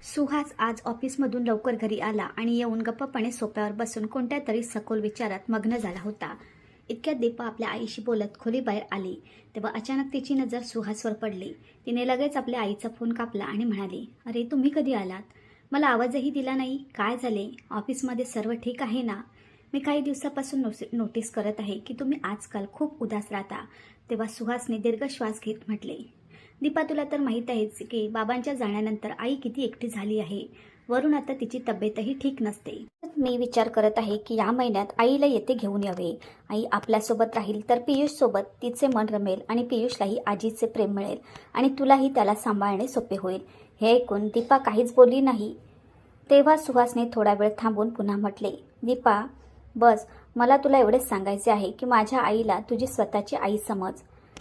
सुहास आज ऑफिसमधून लवकर घरी आला आणि येऊन गप्पपणे सोफ्यावर बसून कोणत्या तरी सखोल विचारात मग्न झाला होता. इतक्यात दीपा आपल्या आईशी बोलत खोलीबाहेर आली तेव्हा अचानक तिची नजर सुहासवर पडली. तिने लगेच आपल्या आईचा फोन कापला आणि म्हणाली, अरे तुम्ही कधी आलात? मला आवाजही दिला नाही. काय झाले? ऑफिसमध्ये सर्व ठीक आहे ना? मी काही दिवसापासून नोटीस करत आहे की तुम्ही आजकाल खूप उदास राहता. तेव्हा सुहासने दीर्घ श्वास घेत म्हटले, दीपा तुला तर माहीत आहेच की बाबांच्या जाण्यानंतर आई किती एकटी झाली आहे. वरून आता तिची तब्येतही ठीक नसते. मी विचार करत आहे की या महिन्यात आईला येथे घेऊन यावे. आई आपल्यासोबत राहील तर पियुष सोबत तिचे मन रमेल आणि पियुषलाही आजीचे प्रेम मिळेल आणि तुलाही त्याला सांभाळणे सोपे होईल. हे ऐकून दीपा काहीच बोलली नाही. तेव्हा सुहासने थोडा वेळ थांबून पुन्हा म्हटले, दीपा बस, मला तुला एवढेच सांगायचे आहे की माझ्या आईला तुझी स्वतःची आई समज.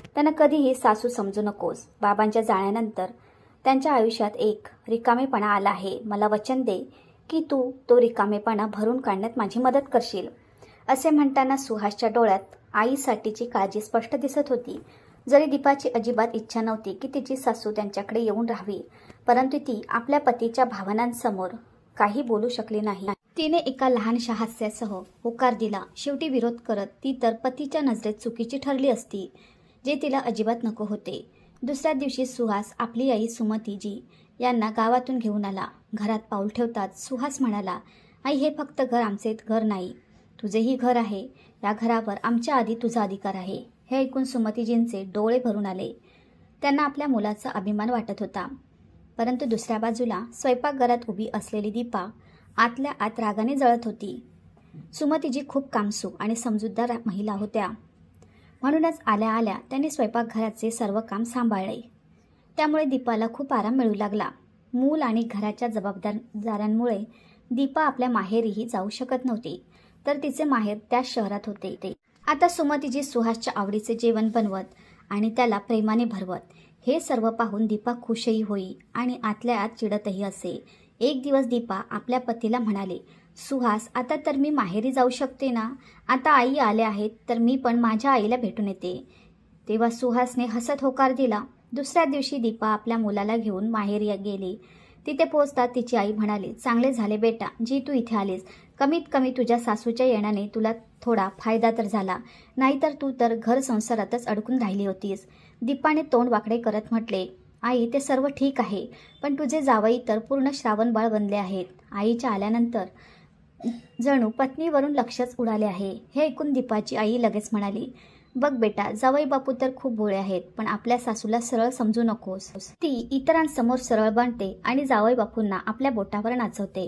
त्यांना कधीही सासू समजू नकोस. बाबांच्या जाण्यानंतर त्यांच्या आयुष्यात एक रिकामेपणा आला आहे. मला वचन दे की तू तो रिकामेपणा भरून काढण्यात माझी मदत करशील. असे म्हणताना सुहासच्या डोळ्यात आईसाठीची काळजी स्पष्ट दिसत होती. जरी दीपाची अजिबात इच्छा नव्हती की तिची सासू त्यांच्याकडे येऊन राहावी, परंतु ती आपल्या पतीच्या भावनांसमोर काही बोलू शकली नाही. तिने एका लहानशा हास्यासह होकार दिला. शेवटी विरोध करत ती तर पतीच्या नजरेत चुकीची ठरली असती, जे तिला अजिबात नको होते. दुसऱ्या दिवशी सुहास आपली आई सुमतीजी यांना गावातून घेऊन आला. घरात पाऊल ठेवताच सुहास म्हणाला, आई हे फक्त घर आमचे घर नाही, तुझेही घर आहे. या घरावर आमच्या आधी तुझा अधिकार आहे. हे ऐकून सुमतीजींचे डोळे भरून आले. त्यांना आपल्या मुलाचा अभिमान वाटत होता. परंतु दुसऱ्या बाजूला स्वयंपाकघरात उभी असलेली दीपा आतल्या आत रागाने जळत होती. सुमतीजी खूप कामसू आणि समजूतदार महिला होत्या, म्हणूनच आल्या आल्या त्यांनी स्वयंपाकघराचे सर्व काम सांभाळले. त्यामुळे दीपाला खूप आराम मिळू लागला. मूल आणि घराच्या जबाबदाऱ्यांमुळे दीपा आपल्या माहेरीही जाऊ शकत नव्हती, तर तिचे माहेर त्याच शहरात होते. आता सुमतीजी सुहासच्या आवडीचे जेवण बनवत आणि त्याला प्रेमाने भरवत. हे सर्व पाहून दीपा खुशही होई आणि आतल्या आत चिडतही असे. एक दिवस दीपा आपल्या पतीला म्हणाले, सुहास आता तर मी माहेरी जाऊ शकते ना? आता आई आल्या आहेत तर मी पण माझ्या आईला भेटून येते. तेव्हा सुहासने हसत होकार दिला. दुसऱ्या दिवशी दीपा आपल्या मुलाला घेऊन माहेरी गेली. तिथे पोहोचताच तिची आई म्हणाली, चांगले झाले बेटा जी तू इथे आलीस. कमीत कमी तुझ्या सासूच्या येण्याने तुला थोडा फायदा तर झाला, नाहीतर तू तर घर संसारातच अडकून राहिली होतीस. दीपाने तोंड वाकडे करत म्हटले, आई ते सर्व ठीक आहे, पण तुझे जावई तर पूर्ण श्रावणबाळ बनले आहेत. आईच्या आल्यानंतर जणू पत्नीवरून लक्षच उडाले आहे. हे ऐकून दीपाची आई लगेच म्हणाली, बघ बेटा, जावई बापू तर खूप भोळे आहेत, पण आपल्या सासूला सरळ समजू नकोस. ती इतरांसमोर सरळ बनते आणि जावई बापूंना आपल्या बोटावर नाचवते.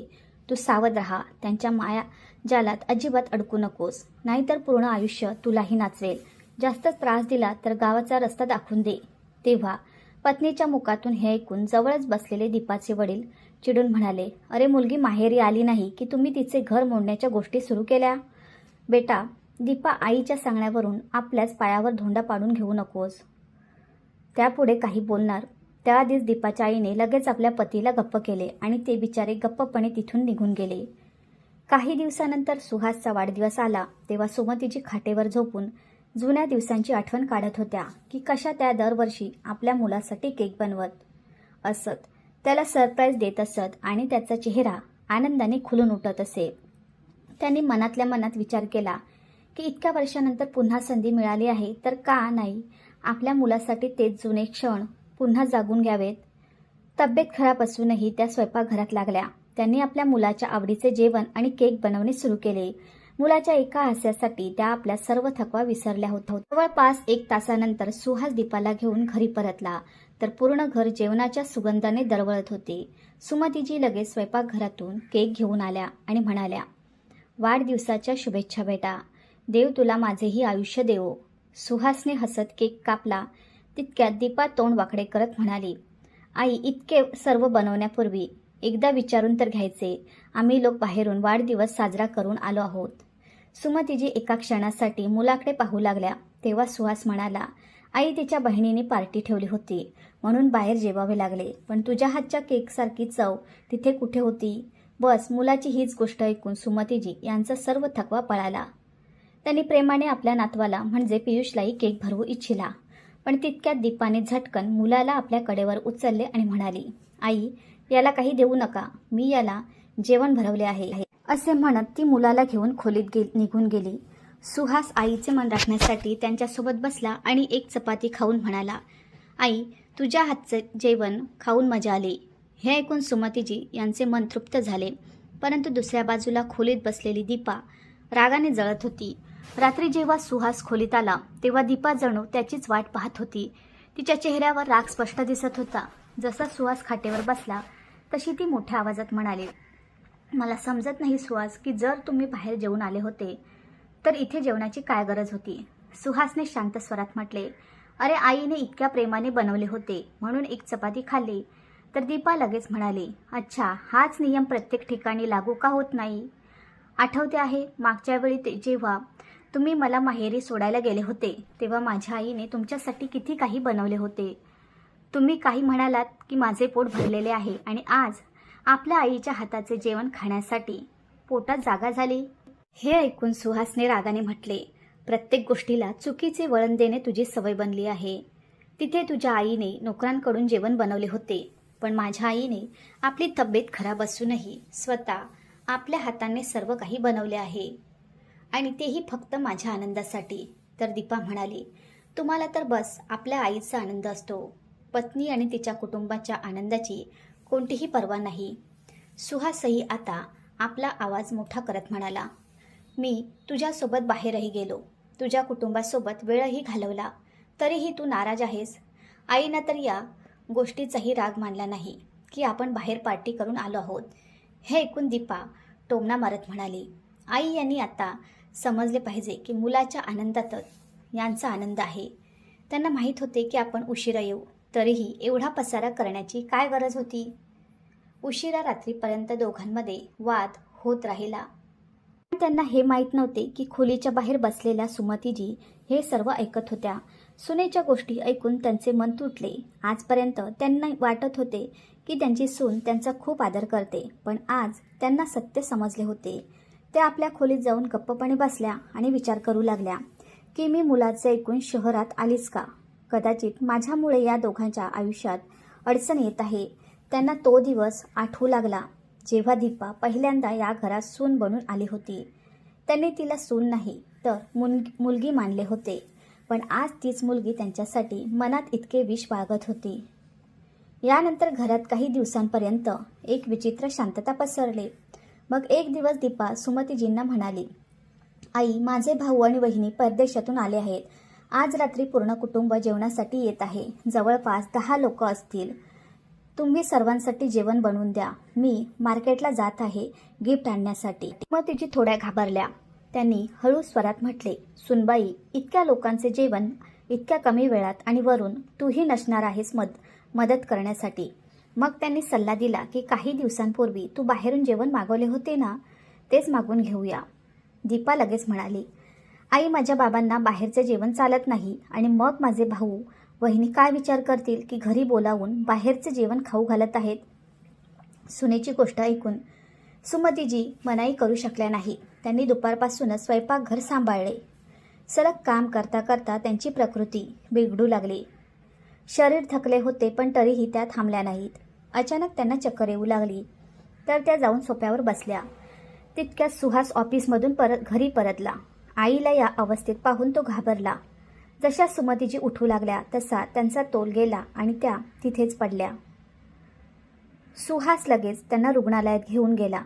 तू सावध राहा. त्यांच्या माया जालात अजिबात अडकू नकोस, नाहीतर पूर्ण आयुष्य तुलाही नाचवेल. जास्त त्रास दिला तर गावाचा रस्ता दाखवून दे. तेव्हा पत्नीच्या मुखातून हे ऐकून जवळच बसलेले दीपाचे वडील चिडून म्हणाले, अरे मुलगी माहेरी आली नाही की तुम्ही तिचे घर मोडण्याच्या गोष्टी सुरू केल्या? बेटा, दीपा आईच्या सांगण्यावरून आपल्याच पायावर धोंडा पाडून घेऊ नकोस. त्यापुढे काही बोलणार त्याआधीच दीपाच्या आईने लगेच आपल्या पतीला गप्प केले आणि ते बिचारे गप्पपणे तिथून निघून गेले. काही दिवसानंतर सुहासचा वाढदिवस आला. तेव्हा सुमतीजी खाटेवर झोपून जुन्या दिवसांची आठवण काढत होत्या की कशा त्या दरवर्षी आपल्या मुलासाठी केक बनवत असत, त्याला सरप्राईज देत असत आणि त्याचा चेहरा आनंदाने खुलून उठत असे. त्यांनी मनातल्या मनात विचार केला की इतक्या वर्षानंतर पुन्हा संधी मिळाली आहे तर का नाही आपल्या मुलासाठी तेच जुने क्षण पुन्हा जागून घ्यावेत. तब्येत खराब असूनही त्या स्वयंपाकघरात लागल्या. त्यांनी आपल्या मुलाच्या आवडीचे जेवण आणि केक बनवणे सुरू केले. मुलाच्या एका हास्यासाठी त्या आपल्या सर्व थकवा विसरल्या होत्या. जवळपास 1 तासानंतर सुहास दीपाला घेऊन घरी परतला तर पूर्ण घर जेवणाच्या सुगंधाने दरवळत होते. सुमतीजी लगेच स्वयंपाकघरातून केक घेऊन आल्या आणि म्हणाल्या, वाढदिवसाच्या शुभेच्छा बेटा. देव तुला माझेही आयुष्य देवो. सुहासने हसत केक कापला. तितक्यात दीपा तोंड वाकडे करत म्हणाली, आई इतके सर्व बनवण्यापूर्वी एकदा विचारून तर घ्यायचे. आम्ही लोक बाहेरून वाढदिवस साजरा करून आलो आहोत. सुमतीजी एका क्षणासाठी मुलाकडे पाहू लागल्या. तेव्हा सुहास म्हणाला, आई तिच्या बहिणीने पार्टी ठेवली होती म्हणून बाहेर जेवावे लागले, पण तुझ्या हातच्या केकसारखी चव तिथे कुठे होती? बस, मुलाची हीच गोष्ट ऐकून सुमतीजी यांचा सर्व थकवा पळाला. त्यांनी प्रेमाने आपल्या नातवाला म्हणजे पियुषलाही केक भरवू इच्छिला, पण तितक्यात दीपाने झटकन मुलाला आपल्या कडेवर उचलले आणि म्हणाली, आई याला काही देऊ नका, मी याला जेवण भरवले आहे असे म्हणत ती मुलाला घेऊन खोलीत निघून गेली. सुहास आईचे मन राखण्यासाठी त्यांच्यासोबत बसला आणि एक चपाती खाऊन म्हणाला, आई, तुझ्या हातचे जेवण खाऊन मजा आली. हे ऐकून सुमतीजी यांचे मन तृप्त झाले. परंतु दुसऱ्या बाजूला खोलीत बसलेली दीपा रागाने जळत होती. रात्री जेव्हा सुहास खोलीत आला तेव्हा दीपा जणू त्याचीच वाट पाहत होती. तिच्या चेहऱ्यावर राग स्पष्ट दिसत होता. जसा सुहास खाटेवर बसला तशी ती मोठ्या आवाजात म्हणाली, मला समजत नाही सुहास की जर तुम्ही बाहेर जेवून आले होते तर इथे जेवणाची काय गरज होती. सुहासने शांत स्वरात म्हटले, अरे आईने इतक्या प्रेमाने बनवले होते म्हणून एक चपाती खाल्ली. तर दीपा लगेच म्हणाली, अच्छा, हाच नियम प्रत्येक ठिकाणी लागू का होत नाही. आठवते आहे मागच्या वेळी जेव्हा तुम्ही मला माहेरी सोडायला गेले होते तेव्हा माझ्या आईने तुमच्यासाठी किती काही बनवले होते. तुम्ही काही म्हणालात की माझे पोट भरलेले आहे आणि आज आपल्या आईच्या हाताचे जेवण खाण्यासाठी पोटात जागा झाली. हे ऐकून सुहासने रागाने म्हटले, प्रत्येक गोष्टीला चुकीचे वळण देणे तुझी सवय बनली आहे. तिथे तुझ्या आईने नोकरांकडून जेवण बनवले होते, पण माझ्या आईने आपली तब्येत खराब असूनही स्वतः आपल्या हाताने सर्व काही बनवले आहे आणि तेही फक्त माझ्या आनंदासाठी. तर दीपा म्हणाली, तुम्हाला तर बस आपल्या आईचा आनंद असतो, पत्नी आणि तिच्या कुटुंबाच्या आनंदाची कोणतीही पर्वा नाही. सुहासही आता आपला आवाज मोठा करत म्हणाला, मी तुझ्यासोबत बाहेरही गेलो, तुझ्या कुटुंबासोबत वेळही घालवला, तरीही तू नाराज आहेस. आईनं तर या गोष्टीचाही राग मानला नाही की आपण बाहेर पार्टी करून आलो आहोत. हे ऐकून दीपा टोमणा मारत म्हणाली, आई यांनी आता समजले पाहिजे की मुलाच्या आनंदातच यांचा आनंद आहे. त्यांना माहीत होते की आपण उशिरा येऊ, तरीही एवढा पसारा करण्याची काय गरज होती. उशिरा रात्रीपर्यंत दोघांमध्ये वाद होत राहिला. त्यांना हे माहीत नव्हते की खोलीच्या बाहेर बसलेल्या सुमतीजी हे सर्व ऐकत होत्या. सुनेच्या गोष्टी ऐकून त्यांचे मन तुटले. आजपर्यंत त्यांना वाटत होते की त्यांची सून त्यांचा खूप आदर करते, पण आज त्यांना सत्य समजले होते. त्या आपल्या खोलीत जाऊन गप्पपणे बसल्या आणि विचार करू लागल्या की मी मुलाचे ऐकून शहरात आलीच का. कदाचित माझ्यामुळे या दोघांच्या आयुष्यात अडचण येत आहे. त्यांना तो दिवस आठवू लागला जेव्हा दीपा पहिल्यांदा या घरात सून बनून आली होती. त्यांनी तिला सून नाही तर मुलगी मानले होते, पण आज तीच मुलगी त्यांच्यासाठी मनात इतके विष बाळगत होती. यानंतर घरात काही दिवसांपर्यंत एक विचित्र शांतता पसरली. मग एक दिवस दीपा सुमतीजींना म्हणाली, आई, माझे भाऊ आणि वहिनी परदेशातून आले आहेत. आज रात्री पूर्ण कुटुंब जेवणासाठी येत आहे. जवळपास 10 लोक असतील. तुम्ही सर्वांसाठी जेवण बनवून द्या. मी मार्केटला जात आहे गिफ्ट आणण्यासाठी. सुमतीजी थोड्या घाबरल्या. त्यांनी हळू स्वरात म्हटले, सुनबाई, इतक्या लोकांचे जेवण इतक्या कमी वेळात आणि वरून तूही नसणार आहेस मदत करण्यासाठी. मग त्यांनी सल्ला दिला की काही दिवसांपूर्वी तू बाहेरून जेवण मागवले होते ना, तेच मागून घेऊया. दीपा लगेच म्हणाली, आई, माझ्या बाबांना बाहेरचे जेवण चालत नाही आणि मग माझे भाऊ वहिनी काय विचार करतील की घरी बोलावून बाहेरचे जेवण खाऊ घालत आहेत. सुनेची गोष्ट ऐकून सुमतीजी मनाई करू शकल्या नाही. त्यांनी दुपारपासूनच स्वयंपाकघर सांभाळले. सलग काम करता करता त्यांची प्रकृती बिघडू लागली. शरीर थकले होते, पण तरीही त्या थांबल्या नाहीत. अचानक त्यांना चक्कर येऊ लागली. तर त्या जाऊन सोफ्यावर बसल्या. तितक्यात सुहास ऑफिसमधून घरी परतला. आईला या अवस्थेत पाहून तो घाबरला. जशा सुमतीजी उठू लागल्या तसा त्यांचा तोल गेला आणि त्या तिथेच पडल्या. सुहास लगेच त्यांना रुग्णालयात घेऊन गेला.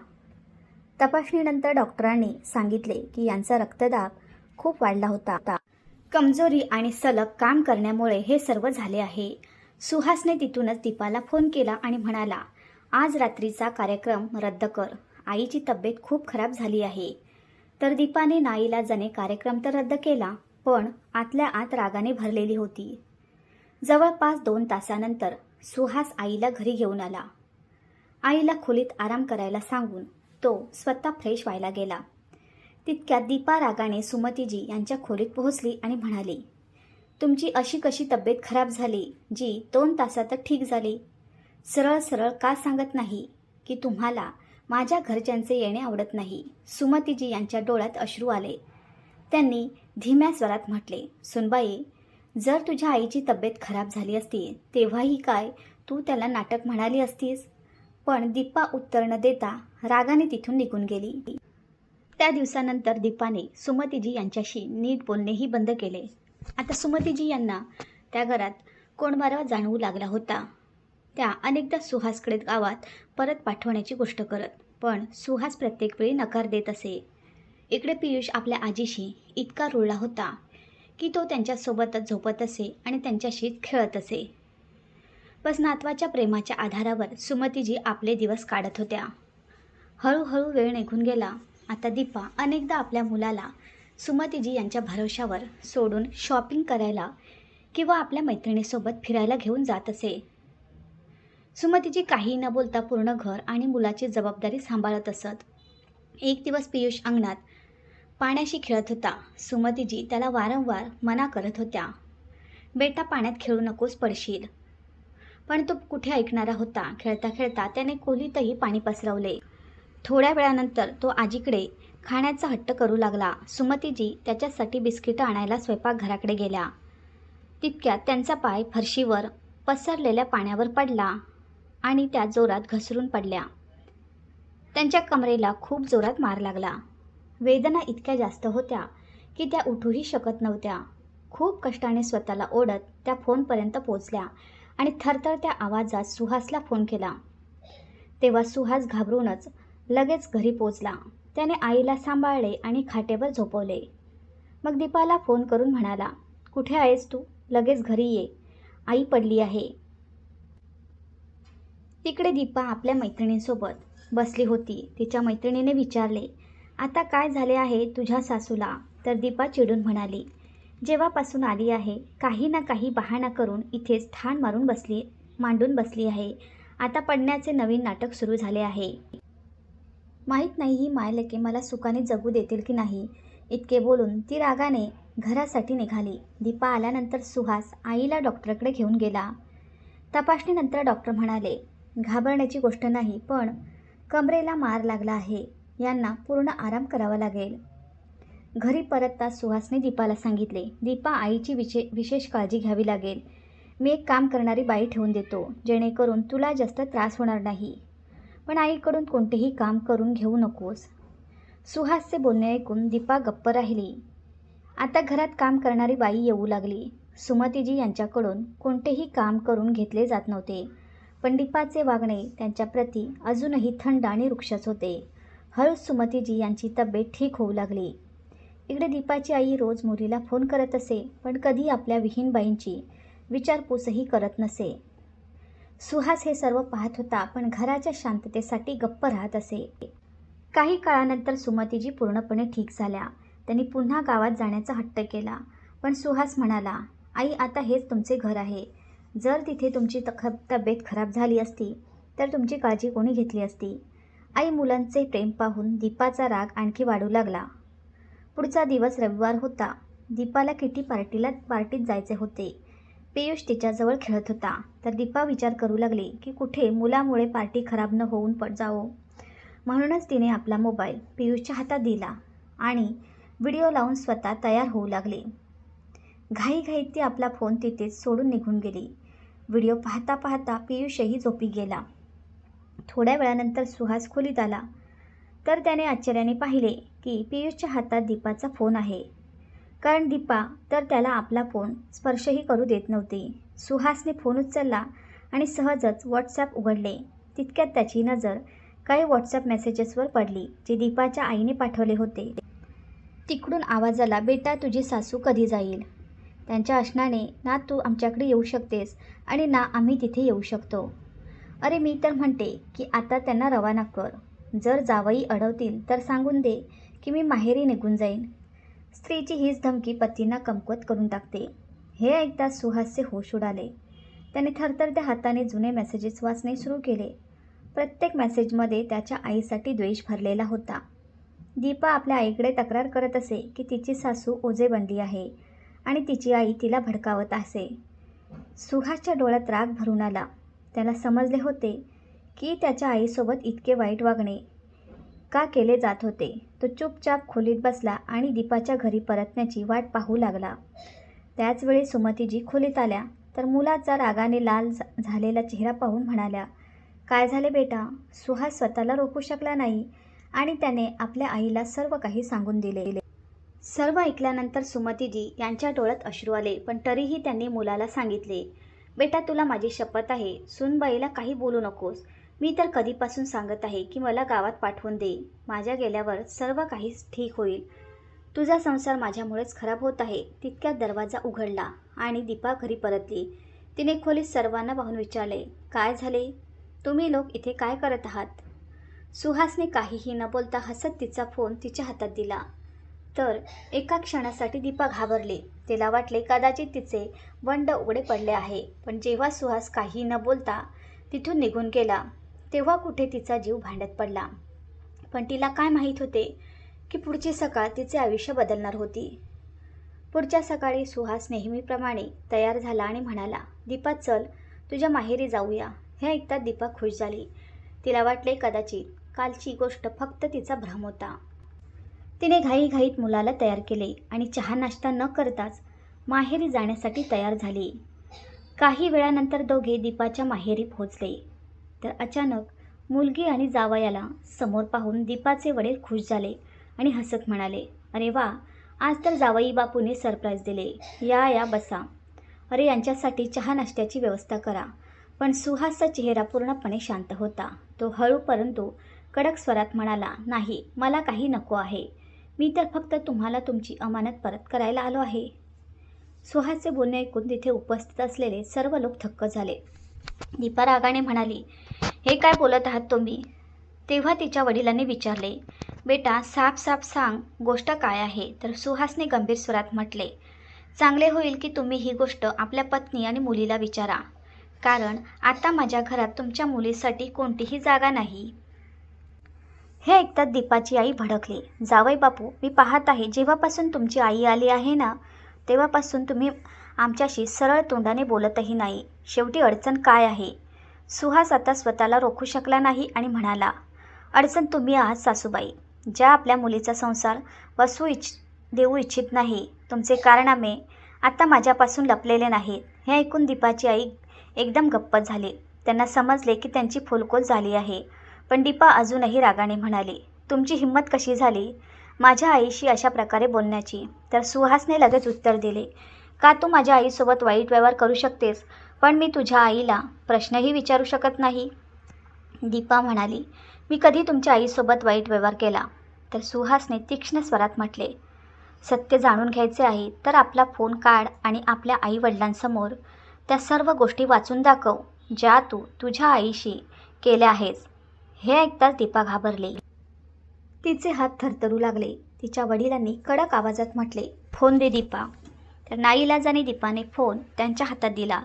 तपासणीनंतर डॉक्टरांनी सांगितले की यांचा रक्तदाब खूप वाढला होता. कमजोरी आणि सलग काम करण्यामुळे हे सर्व झाले आहे. सुहासने तिथूनच दीपाला फोन केला आणि म्हणाला, आज रात्रीचा कार्यक्रम रद्द कर. आईची तब्येत खूप खराब झाली आहे. तर दीपाने नाईलाजाने कार्यक्रम तर रद्द केला, पण आतल्या आत रागाने भरलेली होती. जवळपास 2 तासानंतर सुहास आईला घरी घेऊन आला. आईला खोलीत आराम करायला सांगून तो स्वतः फ्रेश व्हायला गेला. तितक्यात दीपा रागाने सुमतीजी यांच्या खोलीत पोहोचली आणि म्हणाली, तुमची अशी कशी तब्येत खराब झाली जी 2 तासात ठीक झाली. सरळ सरळ का सांगत नाही की तुम्हाला माझ्या घरच्यांचे येणे आवडत नाही. सुमतीजी यांच्या डोळ्यात अश्रू आले. त्यांनी धीम्या स्वरात म्हटले, सुनबाई, जर तुझ्या आईची तब्येत खराब झाली असती तेव्हाही काय तू त्याला नाटक म्हणाली असतीस. पण दीपा उत्तर न देता रागाने तिथून निघून गेली. त्या दिवसानंतर दीपाने सुमतीजी यांच्याशी नीट बोलणेही बंद केले. आता सुमतीजी यांना त्या घरात कोंडमारा जाणवू लागला होता. त्या अनेकदा सुहासकडे गावात परत पाठवण्याची गोष्ट करत, पण सुहास प्रत्येक वेळी नकार देत असे. इकडे पियुष आपल्या आजीशी इतका रुळला होता की तो त्यांच्यासोबतच झोपत असे आणि त्यांच्याशीच खेळत असे. बस नातवाच्या प्रेमाच्या आधारावर सुमतीजी आपले दिवस काढत होत्या. हळूहळू वेळ निघून गेला. आता दीपा अनेकदा आपल्या मुलाला सुमतीजी यांच्या भरोशावर सोडून शॉपिंग करायला किंवा आपल्या मैत्रिणीसोबत फिरायला घेऊन जात असे. सुमतीजी काही न बोलता पूर्ण घर आणि मुलाची जबाबदारी सांभाळत असत. एक दिवस पियुष अंगणात पाण्याशी खेळत होता. सुमतीजी त्याला वारंवार मना करत होत्या, बेटा पाण्यात खेळू नकोस, पडशील. पण तो कुठे ऐकणारा होता. खेळता खेळता त्याने खोलीतही पाणी पसरवले. थोड्या वेळानंतर तो आजीकडे खाण्याचा हट्ट करू लागला. सुमतीजी त्याच्यासाठी बिस्किटं आणायला स्वयंपाकघराकडे गेल्या. तितक्यात त्यांचा पाय फरशीवर पसरलेल्या पाण्यावर पडला आणि त्या जोरात घसरून पडल्या. त्यांच्या कमरेला खूप जोरात मार लागला. वेदना इतक्या जास्त होत्या की त्या उठूही शकत नव्हत्या. खूप कष्टाने स्वतःला ओढत त्या फोनपर्यंत पोचल्या आणि थरथरत्या आवाजात सुहासला फोन केला. तेव्हा सुहास घाबरूनच लगेच घरी पोचला. त्याने आईला सांभाळले आणि खाटेवर झोपवले. मग दीपाला फोन करून म्हणाला, कुठे आहेस तू? लगेच घरी ये, आई पडली आहे. तिकडे दीपा आपल्या मैत्रिणींसोबत बसली होती. तिच्या मैत्रिणीने विचारले, आता काय झाले आहे तुझ्या सासूला? तर दीपा चिडून म्हणाली, जेव्हापासून आली आहे काही ना काही बहाणा करून इथेच ठाण मांडून बसली आहे. आता पडण्याचे नवीन नाटक सुरू झाले आहे. माहीत नाही ही मायलेके मला सुखाने जगू देतील की नाही. इतके बोलून ती रागाने घरासाठी निघाली. दीपा आल्यानंतर सुहास आईला डॉक्टरकडे घेऊन गेला. तपासणीनंतर डॉक्टर म्हणाले, घाबरण्याची गोष्ट नाही, पण कमरेला मार लागला आहे. यांना पूर्ण आराम करावा लागेल. घरी परतताच सुहासने दीपाला सांगितले, दीपा आईची विशेष काळजी घ्यावी लागेल. मी एक काम करणारी बाई ठेवून देतो, जेणेकरून तुला जास्त त्रास होणार नाही. पण आईकडून कोणतेही काम करून घेऊ नकोस. सुहासचे बोलणे ऐकून दीपा गप्प राहिली. आता घरात काम करणारी बाई येऊ लागली. सुमतीजी यांच्याकडून कोणतेही काम करून घेतले जात नव्हते, पण दीपाचे वागणे त्यांच्याप्रती अजूनही थंड आणि रुक्षच होते. हळूच सुमतीजी यांची तब्येत ठीक होऊ लागली. इकडे दीपाची आई रोज मुलीला फोन करत असे, पण कधी आपल्या विहीनबाईंची विचारपूसही करत नसे. सुहास हे सर्व पाहत होता, पण घराच्या शांततेसाठी गप्प राहत असे. काही काळानंतर सुमतीजी पूर्णपणे ठीक झाल्या. त्यांनी पुन्हा गावात जाण्याचा हट्ट केला, पण सुहास म्हणाला, आई आता हेच तुमचे घर आहे. जर तिथे तुमची तब्येत खराब झाली असती तर तुमची काळजी कोणी घेतली असती? आई मुलांचे प्रेम पाहून दीपाचा राग आणखी वाढू लागला. पुढचा दिवस रविवार होता. दीपाला किटी पार्टीत जायचे होते. पियुष तिच्याजवळ खेळत होता. तर दीपा विचार करू लागली की कुठे मुलामुळे पार्टी खराब न होऊन जावो. म्हणूनच तिने आपला मोबाईल पियुषच्या हातात दिला आणि व्हिडिओ लावून स्वतः तयार होऊ लागली. घाईघाईत ती आपला फोन तिथेच सोडून निघून गेली. व्हिडिओ पाहता पाहता पियुषही झोपी गेला. थोड्या वेळानंतर सुहास खोलीत आला, तर त्याने आश्चर्याने पाहिले की पियुषच्या हातात दीपाचा फोन आहे. कारण दीपा तर त्याला आपला फोन स्पर्शही करू देत नव्हती. सुहासने फोन उचलला आणि सहजच व्हॉट्सॲप उघडले. तितक्यात त्याची नजर काही व्हॉट्सॲप मेसेजेसवर पडली, जे दीपाच्या आईने पाठवले होते. तिकडून आवाज आला, बेटा तुझी सासू कधी जाईल? त्यांच्या असण्याने ना तू आमच्याकडे येऊ शकतेस आणि ना आम्ही तिथे येऊ शकतो. अरे मी तर म्हणते की आता त्यांना रवाना कर. जर जावई अडवतील तर सांगून दे की मी माहेरी निघून जाईन. स्त्रीची हीच धमकी पतींना कमकुवत करून टाकते. हे ऐकताच सुहासचे होश उडाले. त्याने थरथरत्या हाताने जुने मेसेजेस वाचणे सुरू केले. प्रत्येक मेसेजमध्ये त्याच्या आईसाठी द्वेष भरलेला होता. दीपा आपल्या आईकडे तक्रार करत असे की तिची सासू ओझे बनली आहे आणि तिची आई तिला भडकावत असे. सुहासच्या डोळ्यात राग भरून आला. त्याला समजले होते की त्याच्या आईसोबत इतके वाईट वागणे का केले जात होते. तो चुपचाप खोलीत बसला आणि दीपाच्या घरी परतण्याची वाट पाहू लागला. त्याचवेळी सुमतीजी खोलीत आल्या तर मुलाचा रागाने लाल झालेला चेहरा पाहून म्हणाल्या, काय झाले बेटा? सुहास स्वतःला रोखू शकला नाही आणि त्याने आपल्या आईला सर्व काही सांगून दिले. सर्व ऐकल्यानंतर सुमतीजी यांच्या डोळ्यात अश्रू आले, पण तरीही त्यांनी मुलाला सांगितले, बेटा तुला माझी शपथ आहे, सूनबाईला काही बोलू नकोस. मी तर कधीपासून सांगत आहे की मला गावात पाठवून दे. माझ्या गेल्यावर सर्व काही ठीक होईल. तुझा संसार माझ्यामुळेच खराब होत आहे. तितक्यात दरवाजा उघडला आणि दीपा घरी परतली. तिने खोलीत सर्वांना पाहून विचारले, काय झाले? तुम्ही लोक इथे काय करत आहात? सुहासने काहीही न बोलता हसत तिचा फोन तिच्या हातात दिला. तर एका क्षणासाठी दीपा घाबरली. तिला वाटले कदाचित तिचे बंड उघडे पडले आहे. पण जेव्हा सुहास काही न बोलता तिथून निघून गेला तेव्हा कुठे तिचा जीव भांड्यात पडला. पण तिला काय माहीत होते की पुढची सकाळ तिचे आयुष्य बदलणार होती. पुढच्या सकाळी सुहास नेहमीप्रमाणे तयार झाला आणि म्हणाला, दीपा चल तुझ्या माहेरी जाऊया. हे ऐकताच दीपा खुश झाली. तिला वाटले कदाचित कालची गोष्ट फक्त तिचा भ्रम होता. तिने घाईघाईत मुलाला तयार केले आणि चहा नाश्ता न करताच माहेरी जाण्यासाठी तयार झाली. काही वेळानंतर दोघे दीपाच्या माहेरी पोहोचले. तर अचानक मुलगी आणि जावयाला समोर पाहून दीपाचे वडील खुश झाले आणि हसत म्हणाले, अरे वा, आज तर जावई बापूने सरप्राईज दिले. या या बसा. अरे यांच्यासाठी चहा नाश्त्याची व्यवस्था करा. पण सुहासचा चेहरा पूर्णपणे शांत होता. तो हळू परंतु कडक स्वरात म्हणाला, नाही, मला काही नको आहे. मी तर फक्त तुम्हाला तुमची अमानत परत करायला आलो आहे. सुहासचे बोलणे ऐकून तिथे उपस्थित असलेले सर्व लोक थक्क झाले. दीपा रागाने म्हणाली, हे काय बोलत आहात तुम्ही? तेव्हा तिच्या वडिलांनी विचारले, बेटा साफ साफ सांग, गोष्ट काय आहे? तर सुहासने गंभीर स्वरात म्हटले, चांगले होईल की तुम्ही ही गोष्ट आपल्या पत्नी आणि मुलीला विचारा, कारण आता माझ्या घरात तुमच्या मुलीसाठी कोणतीही जागा नाही. हे ऐकतात दीपाची आई भडकली. जावई बापू, मी पाहत आहे जेव्हापासून तुमची आई आली आहे ना तेव्हापासून तुम्ही आमच्याशी सरळ तोंडाने बोलतही नाही. शेवटी अडचण काय आहे? सुहास आता स्वतःला रोखू शकला नाही आणि म्हणाला, अडचण तुम्ही आहात सासूबाई, ज्या आपल्या मुलीचा संसार देऊ इच्छित नाही. तुमचे कारनामे आता माझ्यापासून लपलेले नाहीत. हे ऐकून दीपाची आई एकदम गप्प झाली. त्यांना समजले की त्यांची फुलकोल झाली आहे. पण दीपा अजूनही रागाने म्हणाली, तुमची हिंमत कशी झाली माझ्या आईशी अशा प्रकारे बोलण्याची? तर सुहासने लगेच उत्तर दिले, का तू माझ्या आईसोबत वाईट व्यवहार करू शकतेस, पण मी तुझ्या आईला प्रश्नही विचारू शकत नाही? दीपा म्हणाली, मी कधी तुमच्या आईसोबत वाईट व्यवहार केला? तर सुहासने तीक्ष्ण स्वरात म्हटले, सत्य जाणून घ्यायचे आहे तर आपला फोन काढ आणि आपल्या आई वडिलांसमोर त्या सर्व गोष्टी वाचून दाखव ज्या तू तुझ्या आईशी केल्या आहेस. हे ऐकताच दीपा घाबरली. तिचे हात थरथरू लागले. तिच्या वडिलांनी कडक आवाजात म्हटले, फोन दे दीपा. तर नाईलाजाने दीपाने फोन त्यांच्या हातात दिला.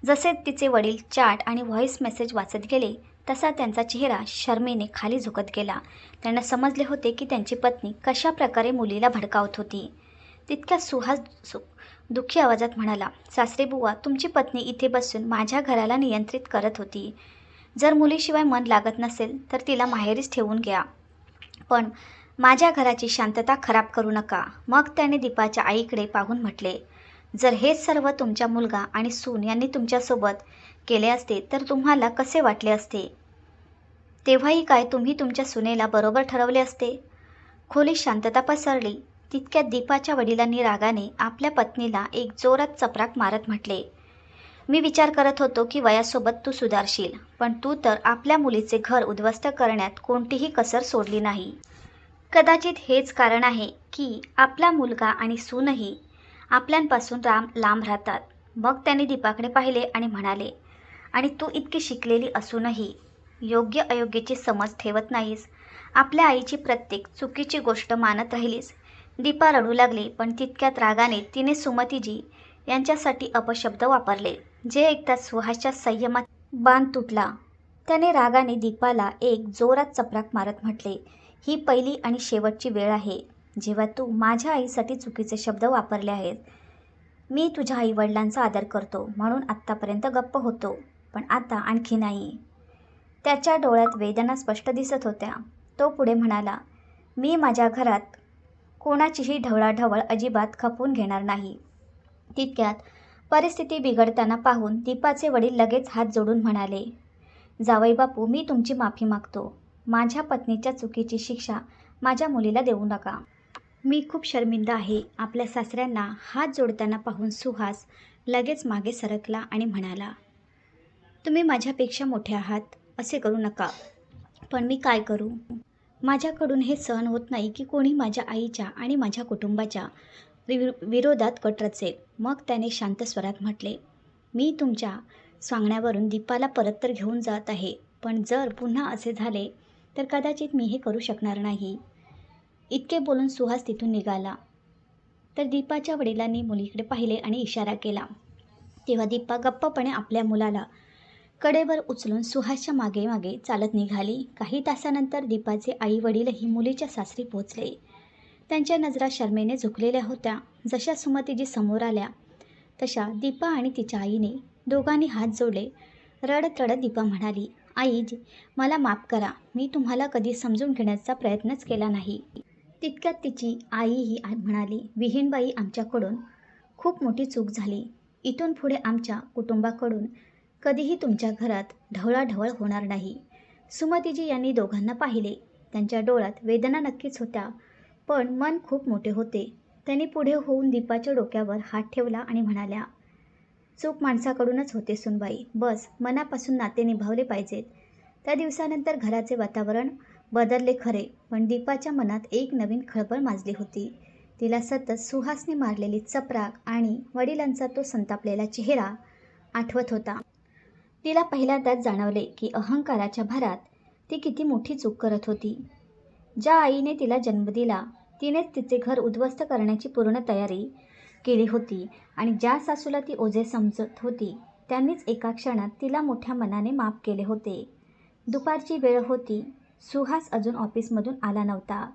जसे तिचे वडील चॅट आणि व्हॉईस मेसेज वाचत गेले तसा त्यांचा चेहरा शरमेने खाली झुकत गेला. त्यांना समजले होते की त्यांची पत्नी कशा प्रकारे मुलीला भडकावत होती. तितक्या सुहास दुःखी आवाजात म्हणाला, सासरे बुवा, तुमची पत्नी इथे बसून माझ्या घराला नियंत्रित करत होती. जर मुलीशिवाय मन लागत नसेल तर तिला माहेरीच ठेवून घ्या, पण माझ्या घराची शांतता खराब करू नका. मग त्याने दीपाच्या आईकडे पाहून म्हटले, जर हेच सर्व तुमच्या मुलगा आणि सून यांनी तुमच्यासोबत केले असते तर तुम्हाला कसे वाटले असते? तेव्हाही काय तुम्ही तुमच्या सुनेला बरोबर ठरवले असते? खोलीत शांतता पसरली. तितक्यात दीपाच्या वडिलांनी रागाने आपल्या पत्नीला एक जोरात चपराक मारत म्हटले, मी विचार करत होतो की वयासोबत तू सुधारशील, पण तू तर आपल्या मुलीचे घर उद्ध्वस्त करण्यात कोणतीही कसर सोडली नाही. कदाचित हेच कारण आहे की आपला मुलगा आणि सूनही आपल्यांपासून लांब राहतात. मग त्याने दीपाकडे पाहिले आणि म्हणाले, आणि तू इतकी शिकलेली असूनही योग्य अयोग्याची समज ठेवत नाहीस. आपल्या आईची प्रत्येक चुकीची गोष्ट मानत राहिलीस. दीपा रडू लागली. पण तितक्यात रागाने तिने सुमतीजी यांच्यासाठी अपशब्द वापरले, जे ऐकताच सुहासच्या संयमात बांध तुटला. त्याने रागाने दीपाला एक जोरात चपराक मारत म्हटले, ही पहिली आणि शेवटची वेळ आहे जेव्हा तू माझ्या आईसाठी चुकीचे शब्द वापरले आहेत. मी तुझ्या आईवडिलांचा आदर करतो म्हणून आत्तापर्यंत गप्प होतो, पण आता आणखी नाही. त्याच्या डोळ्यात वेदना स्पष्ट दिसत होत्या. तो पुढे म्हणाला, मी माझ्या घरात कोणाचीही ढवळाढवळ अजिबात खपवून घेणार नाही. तितक्यात परिस्थिती बिघडताना पाहून दीपाचे वडील लगेच हात जोडून म्हणाले, जावई बापू, मी तुमची माफी मागतो. माझ्या पत्नीच्या चुकीची शिक्षा माझ्या मुलीला देऊ नका. मी खूप शर्मिंदा आहे. आपल्या सासऱ्यांना हात जोडताना पाहून सुहास लगेच मागे सरकला आणि म्हणाला, तुम्ही माझ्यापेक्षा मोठे आहात, असे करू नका. पण मी काय करू? माझ्याकडून हे सहन होत नाही की कोणी माझ्या आईच्या आणि माझ्या कुटुंबाच्या विरोधात कट रचेल. मग त्याने शांत स्वरात म्हटले, मी तुमच्या सांगण्यावरून दीपाला परत तर घेऊन जात आहे, पण जर पुन्हा असे झाले तर कदाचित मी हे करू शकणार नाही. इतके बोलून सुहास तिथून निघाला तर दीपाच्या वडिलांनी मुलीकडे पाहिले आणि इशारा केला. तेव्हा दीपा गप्पपणे आपल्या मुलाला कडेवर उचलून सुहासच्या मागे मागे चालत निघाली. काही तासानंतर दीपाचे आई वडीलही मुलीच्या सासरी पोहोचले. त्यांच्या नजरा शरमेने झुकलेल्या होत्या. जशा सुमतीजी समोर आल्या तशा दीपा आणि तिच्या आईने दोघांनी हात जोडले. रडत रडत दीपा म्हणाली, आई, मला माफ करा. मी तुम्हाला कधी समजून घेण्याचा प्रयत्नच केला नाही. तितक्यात तिची आईही म्हणाली, विहीणबाई, आमच्याकडून खूप मोठी चूक झाली. इथून पुढे आमच्या कुटुंबाकडून कधीही तुमच्या घरात ढवळाढवळ होणार नाही. सुमतीजी यांनी दोघांना पाहिले. त्यांच्या डोळ्यात वेदना नक्कीच होत्या, पण मन खूप मोठे होते. त्यांनी पुढे होऊन दीपाच्या डोक्यावर हात ठेवला आणि म्हणाल्या, चूक माणसाकडूनच होते सुनबाई. बस मनापासून नाते निभावले पाहिजेत. त्या दिवसानंतर घराचे वातावरण बदलले खरे, पण दीपाच्या मनात एक नवीन खळबळ माजली होती. तिला सतत सुहासने मारलेली चपराक आणि वडिलांचा तो संतापलेला चेहरा आठवत होता. तिला पहिल्यांदाच जाणवले की अहंकाराच्या भरात ती किती मोठी चूक करत होती. ज्या आईने तिला जन्म दिला तिनेच तिचे घर उद्ध्वस्त करण्याची पूर्ण तयारी केली होती आणि ज्या सासूला ती ओझे समजत होती त्यांनीच एका क्षणात तिला मोठ्या मनाने माफ केले होते. दुपारची वेळ होती. सुहास अजून ऑफिसमधून आला नव्हता.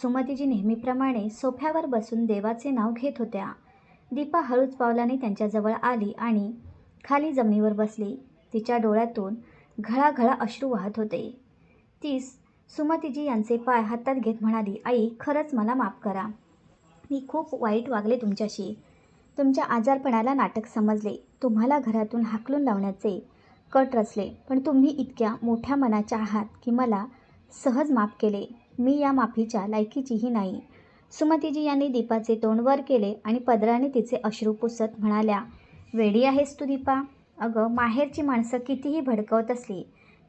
सुमतीजी नेहमीप्रमाणे सोफ्यावर बसून देवाचे नाव घेत होत्या. दीपा हळूच पावलाने त्यांच्याजवळ आली आणि खाली जमिनीवर बसली. तिच्या डोळ्यातून घळाघळा अश्रू वाहत होते. ती सुमतीजी यांचे पाय हातात घेत म्हणाली, आई, खरंच मला माफ करा. मी खूप वाईट वागले तुमच्याशी. तुमच्या आजारपणाला नाटक समजले. तुम्हाला घरातून हाकलून लावण्याचे कट रचले. पण तुम्ही इतक्या मोठ्या मनाच्या आहात की मला सहज माफ केले. मी या माफीच्या लायकीचीही नाही. सुमतीजी यांनी दीपाचे तोंड वर केले आणि पदराने तिचे अश्रू पुसत म्हणाल्या, वेडी आहेस तू दीपा. अगं, माहेरची माणसं कितीही भडकवत असली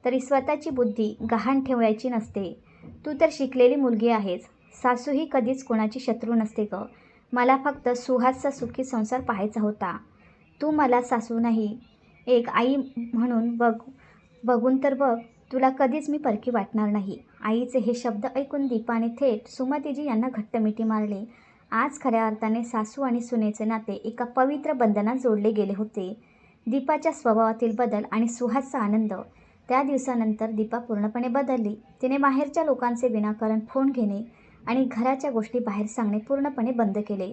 तरी स्वतःची बुद्धी गहाण ठेवायची नसते. तू तर शिकलेली मुलगी आहेस. सासूही कधीच कोणाची शत्रू नसते गं. मला फक्त सुहासचा सुखी संसार पाहायचा होता. तू मला सासू नाही, एक आई म्हणून बघून तर बघ. तुला कधीच मी परकी वाटणार नाही. आईचे हे शब्द ऐकून दीपाने थेट सुमतीजी यांना घट्ट मिठी मारली. आज खऱ्या अर्थाने सासू आणि सुनेचे नाते एका पवित्र बंधनात जोडले गेले होते. दीपाच्या स्वभावातील बदल आणि सुहासचा आनंद. त्या दिवसानंतर दीपा पूर्णपणे बदलली. तिने बाहेरच्या लोकांचे विनाकारण फोन घेणे आणि घराच्या गोष्टी बाहेर सांगणे पूर्णपणे बंद केले.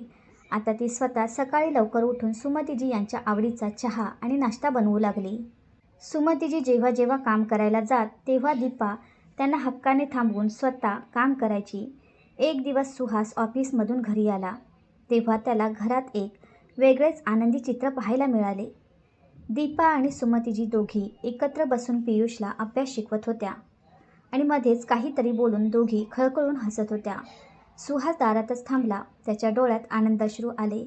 आता ती स्वतः सकाळी लवकर उठून सुमतीजी यांच्या आवडीचा चहा आणि नाश्ता बनवू लागली. सुमतीजी जेव्हा जेव्हा काम करायला जात तेव्हा दीपा त्यांना हक्काने थांबवून स्वतः काम करायची. एक दिवस सुहास ऑफिसमधून घरी आला तेव्हा त्याला घरात एक वेगळेच आनंदी चित्र पाहायला मिळाले. दीपा आणि सुमतीजी दोघी एकत्र बसून पियुषला अभ्यास शिकवत होत्या आणि मध्येच काहीतरी बोलून दोघी खळखळून हसत होत्या. सुहास दारातच थांबला. त्याच्या डोळ्यात आनंदाश्रू आले.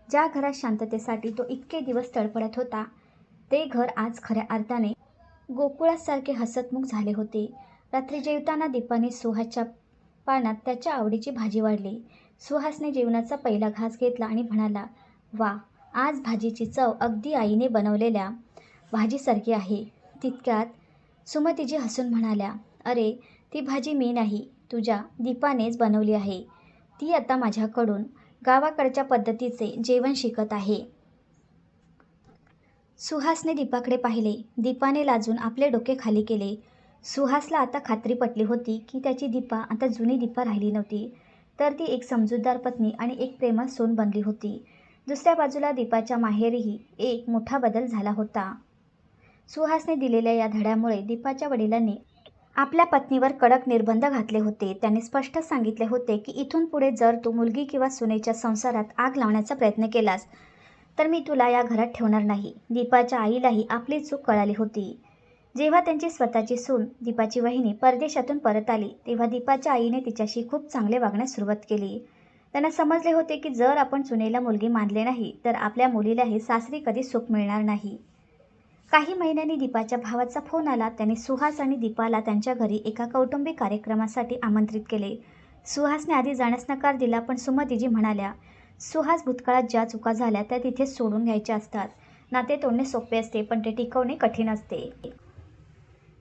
ज्या घरात शांततेसाठी तो इतके दिवस तडफडत होता ते घर आज खऱ्या अर्थाने गोकुळासारखे हसतमुख झाले होते. रात्री जेवताना दीपाने सुहासच्या पानात त्याच्या आवडीची भाजी वाढली. सुहासने जेवणाचा पहिला घास घेतला आणि म्हणाला, वा, आज भाजीची चव अगदी आईने बनवलेल्या भाजीसारखी आहे. तितक्यात सुमतीजी हसून म्हणाल्या, अरे, ती भाजी मी नाही, तुझ्या दीपानेच बनवली आहे. ती आता माझ्याकडून गावाकडच्या पद्धतीचे जेवण शिकत आहे. सुहासने दीपाकडे पाहिले. दीपाने लाजून आपले डोके खाली केले. सुहासला आता खात्री पटली होती की त्याची दीपा आता जुनी दीपा राहिली नव्हती, तर ती एक समजूतदार पत्नी आणि एक प्रेमळ सून बनली होती. दुसऱ्या बाजूला दीपाच्या माहेरीही एक मोठा बदल झाला होता. सुहासने दिलेल्या या धड्यामुळे दीपाच्या वडिलांनी आपल्या पत्नीवर कडक निर्बंध घातले होते. त्यांनी स्पष्ट सांगितले होते की इथून पुढे जर तू मुलगी किंवा सुनेच्या संसारात आग लावण्याचा प्रयत्न केलास तर मी तुला या घरात ठेवणार नाही. दीपाच्या आईलाही आपली चूक कळाली होती. जेव्हा त्यांची स्वतःची सून दीपाची वहिनी परदेशातून परत आली तेव्हा दीपाच्या आईने तिच्याशी खूप चांगले वागण्यास सुरुवात केली. त्यांना समजले होते की जर आपण सुनेला मुलगी मानले नाही तर आपल्या मुलीलाही सासरी कधी सुख मिळणार नाही. काही महिन्यांनी दीपाच्या भावाचा फोन आला. त्याने सुहास आणि दीपाला त्यांच्या घरी एका कौटुंबिक कार्यक्रमासाठी आमंत्रित केले. सुहासने आधी जाण्यास नकार दिला, पण सुमतीजी म्हणाल्या, सुहास, भूतकाळात ज्या चुका झाल्या त्या तिथेच सोडून घ्यायच्या असतात. नाते तोडणे सोपे असते, पण ते टिकवणे कठीण असते.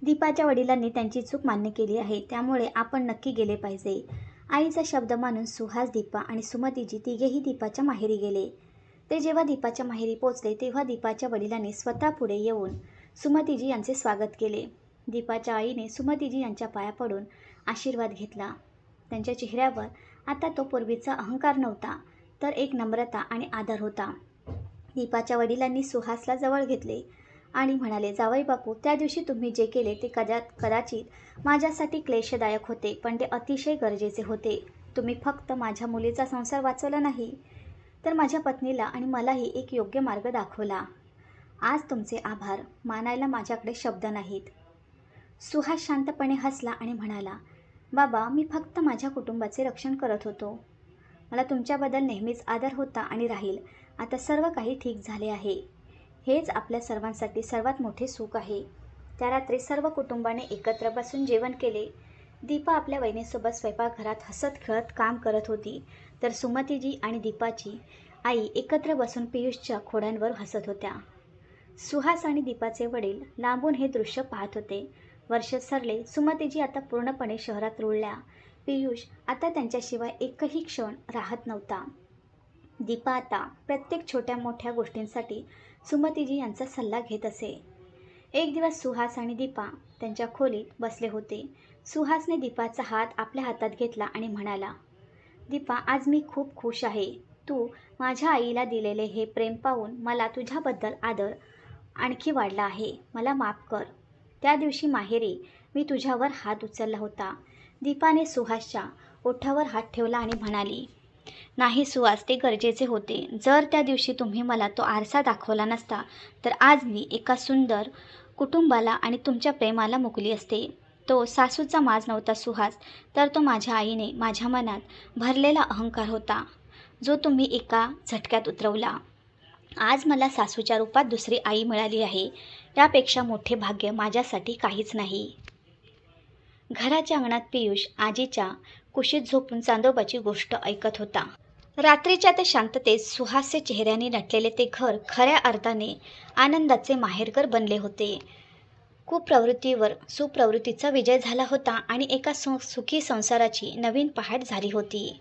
दीपाच्या वडिलांनी त्यांची चूक मान्य केली आहे, त्यामुळे आपण नक्की गेले पाहिजे. आईचा शब्द मानून सुहास, दीपा आणि सुमतीजी तिघेही दीपाच्या माहेरी गेले. ते जेव्हा दीपाच्या माहेरी पोचले तेव्हा दीपाच्या वडिलांनी स्वतः पुढे येऊन सुमतीजी यांचे स्वागत केले. दीपाच्या आईने सुमतीजी यांच्या पाया पडून आशीर्वाद घेतला. त्यांच्या चेहऱ्यावर आता तो पूर्वीचा अहंकार नव्हता, तर एक नम्रता आणि आदर होता. दीपाच्या वडिलांनी सुहासला जवळ घेतले आणि म्हणाले, जावई बापू, त्या दिवशी तुम्ही जे केले ते कदाचित माझ्यासाठी क्लेशदायक होते, पण ते अतिशय गरजेचे होते. तुम्ही फक्त माझ्या मुलीचा संसार वाचवला नाही, तर माझ्या पत्नीला आणि मलाही एक योग्य मार्ग दाखवला. आज तुमचे आभार मानायला माझ्याकडे शब्द नाहीत. सुहास शांतपणे हसला आणि म्हणाला, बाबा, मी फक्त माझ्या कुटुंबाचे रक्षण करत होतो. मला तुमच्याबद्दल नेहमीच आदर होता आणि राहील. आता सर्व काही ठीक झाले आहे. हेच आपल्या सर्वांसाठी सर्वात मोठे सुख आहे. त्या रात्री सर्व कुटुंबाने एकत्र बसून जेवण केले. दीपा आपल्या वहिनीसोबत स्वयंपाकघरात हसत खेळत काम करत होती, तर सुमतीजी आणि दीपाची आई एकत्र बसून पियुषच्या खोड्यांवर हसत होत्या. सुहास आणि दीपाचे वडील लांबून हे दृश्य पाहत होते. वर्ष सरले. सुमतीजी आता पूर्णपणे शहरात रुळल्या. पियुष आता त्यांच्याशिवाय एकही क्षण राहत नव्हता. दीपा आता प्रत्येक छोट्या मोठ्या गोष्टींसाठी सुमतीजी यांचा सल्ला घेत असे. एक दिवस सुहास आणि दीपा त्यांच्या खोलीत बसले होते. सुहासने दीपाचा हात आपल्या हातात घेतला आणि म्हणाला, दीपा, आज मी खूप खुश आहे. तू माझ्या आईला दिलेले हे प्रेम पाहून मला तुझ्याबद्दल आदर आणखी वाढला आहे. मला माफ कर. त्या दिवशी माहेरी मी तुझ्यावर हात उचलला होता. दीपाने सुहासच्या ओठावर हात ठेवला आणि म्हणाली, नाही सुहास, ते गरजेचे होते. जर त्या दिवशी तुम्ही मला तो आरसा दाखवला नसता तर आज मी एका सुंदर कुटुंबाला आणि तुमच्या प्रेमाला मुकली असते. तो सासूचा माज नव्हता सुहास, तर तो माझ्या आईने माझ्या मनात भरलेला अहंकार होता, जो तुम्ही एका झटक्यात उतरवला. आज मला सासूच्या रूपात दुसरी आई मिळाली आहे. यापेक्षा मोठे भाग्य माझ्यासाठी काहीच नाही. घराच्या अंगणात पियुष आजीच्या कुशीत झोपून चांदोबाची गोष्ट ऐकत होता. रात्रीच्या त्या शांततेत सुहासचे चेहऱ्याने नटलेले ते घर खऱ्या अर्थाने आनंदाचे माहेरघर बनले होते. कुप्रवृत्तीवर सुप्रवृत्तीचा विजय झाला होता आणि एका सुखी संसाराची नवीन पहाट झाली होती.